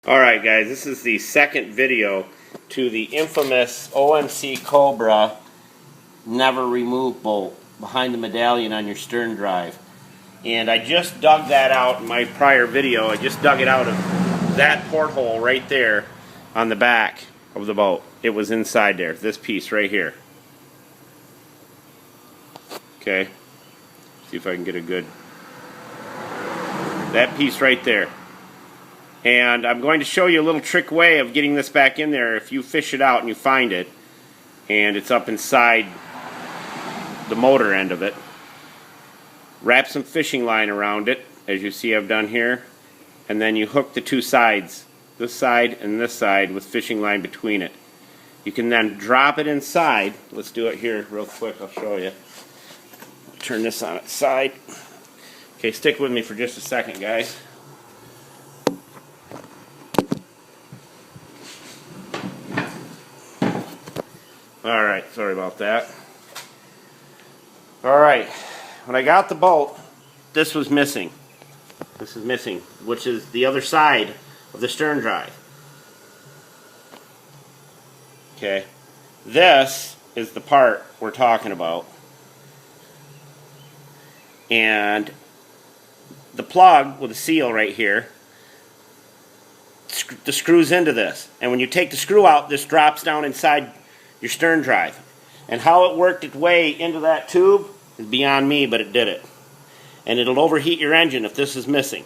Alright guys, this is the second video to the infamous Omc Cobra never remove bolt behind the medallion on your stern drive. And I just dug that out in my prior video. I just dug it out of that porthole right there on the back of the boat. It was inside there, this piece right here. Okay, see if I can get a good, that piece right there. And I'm going to show you a little trick way of getting this back in there if you fish it out and you find it and it's up inside the motor end of it. Wrap some fishing line around it, as you see I've done here, and then you hook the two sides, this side and this side, with fishing line between it. You can then drop it inside. Let's do it here real quick, I'll show you. Turn this on its side. Okay, stick with me for just a second, guys. Alright, sorry about that. Alright, when I got the bolt, this was missing. This is missing, which is the other side of the stern drive. Okay, this is the part we're talking about. And the plug with a seal right here, the screws into this. And when you take the screw out, this drops down inside your stern drive. And how it worked its way into that tube is beyond me, but it did it. And it'll overheat your engine if this is missing.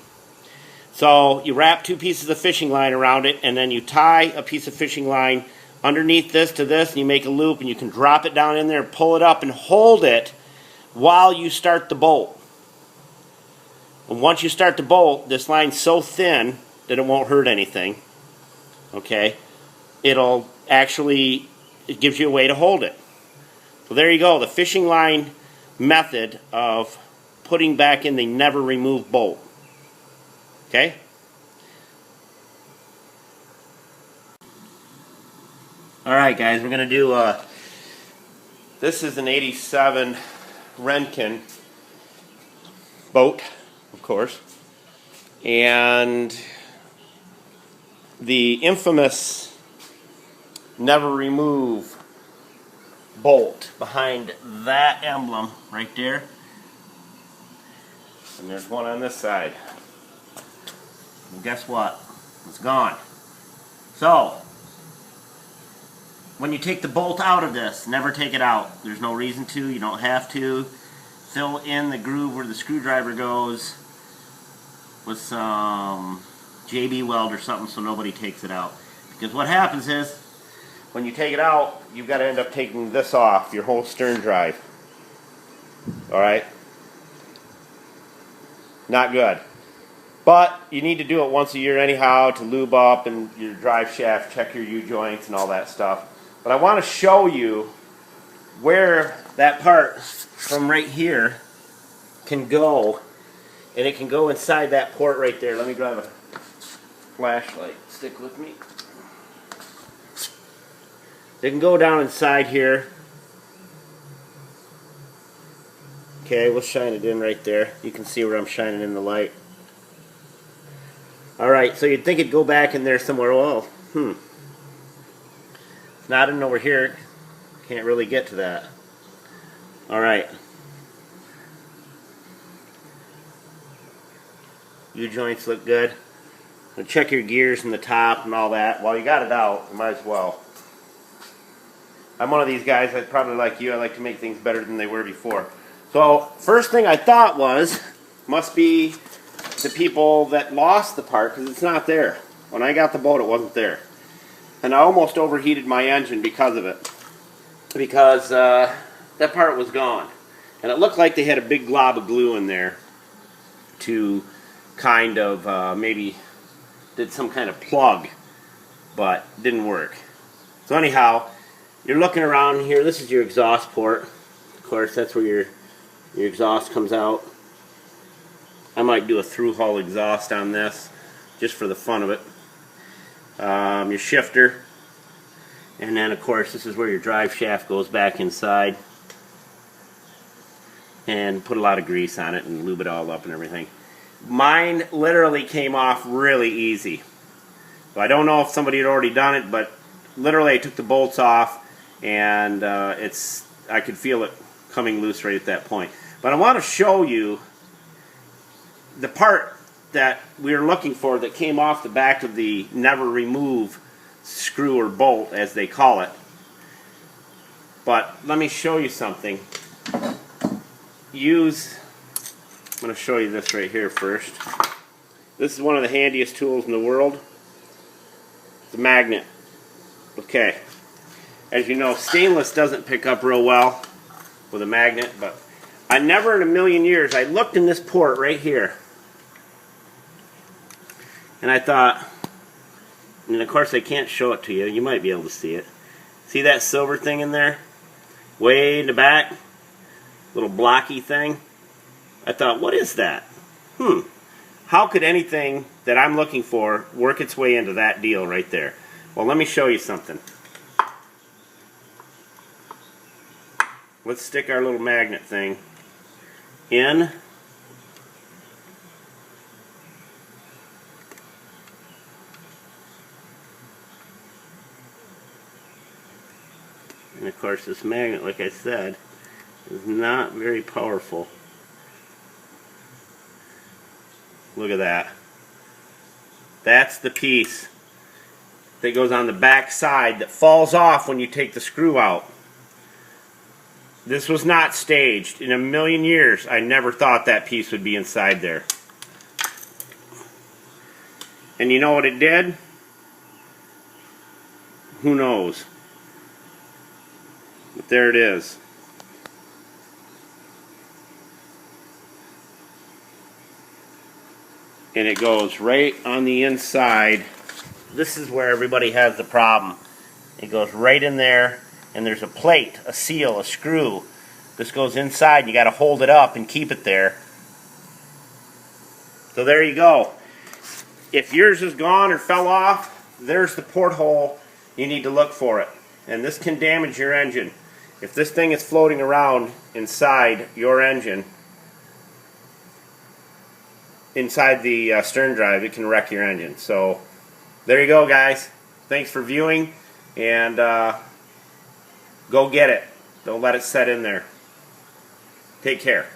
So you wrap two pieces of fishing line around it, and then you tie a piece of fishing line underneath this to this, and you make a loop, and you can drop it down in there, pull it up, and hold it while you start the bolt. And once you start the bolt, this line's so thin that it won't hurt anything. Okay? It'll actually, it gives you a way to hold it. So there you go, the fishing line method of putting back in the never remove bolt. Okay? Alright guys, we're going to do, this is an 87 Renken boat, of course, and the infamous never remove bolt behind that emblem right there, and there's one on this side, and guess what, it's gone. So when you take the bolt out of this, never take it out. There's no reason to, you don't have to. Fill in the groove where the screwdriver goes with some JB weld or something so nobody takes it out. Because what happens is, when you take it out, you've got to end up taking this off, your whole stern drive. Alright? Not good. But you need to do it once a year anyhow to lube up and your drive shaft, check your U-joints and all that stuff. But I want to show you where that part from right here can go, and it can go inside that port right there. Let me grab a flashlight. Stick with me. They can go down inside here. Okay, we'll shine it in right there. You can see where I'm shining in the light. Alright, so you'd think it'd go back in there somewhere. Well, it's not in over here. Can't really get to that. Alright. U-joints look good. Now check your gears in the top and all that. While you got it out, you might as well. I'm one of these guys, I'd probably like you, I like to make things better than they were before. So, first thing I thought was, must be the people that lost the part, because it's not there. When I got the boat, it wasn't there. And I almost overheated my engine because of it. Because that part was gone. And it looked like they had a big glob of glue in there to kind of maybe did some kind of plug, but didn't work. So anyhow, you're looking around here. This is your exhaust port. Of course, that's where your exhaust comes out. I might do a through-hull exhaust on this, just for the fun of it. Your shifter. And then, of course, this is where your drive shaft goes back inside. And put a lot of grease on it and lube it all up and everything. Mine literally came off really easy. So I don't know if somebody had already done it, but literally I took the bolts off, and I could feel it coming loose right at that point. But I want to show you the part that we were looking for that came off the back of the never remove screw or bolt, as they call it. But let me show you something. I'm going to show you this right here first. This is one of the handiest tools in the world. It's a magnet. Okay. As you know, stainless doesn't pick up real well with a magnet, but I never in a million years, I looked in this port right here, and I thought, and of course I can't show it to you, you might be able to see it. See that silver thing in there? Way in the back? Little blocky thing? I thought, what is that? How could anything that I'm looking for work its way into that deal right there? Well, let me show you something. Let's stick our little magnet thing in. And of course this magnet, like I said, is not very powerful. Look at that. That's the piece that goes on the back side that falls off when you take the screw out. This was not staged. In a million years, I never thought that piece would be inside there. And you know what it did? Who knows? But there it is. And it goes right on the inside. This is where everybody has the problem. It goes right in there, and there's a plate, a seal, a screw. This goes inside. You got to hold it up and keep it there. So there you go. If yours is gone or fell off, there's the porthole. You need to look for it. And this can damage your engine. If this thing is floating around inside your engine, inside the stern drive, it can wreck your engine. So there you go, guys. Thanks for viewing, and go get it. Don't let it set in there. Take care.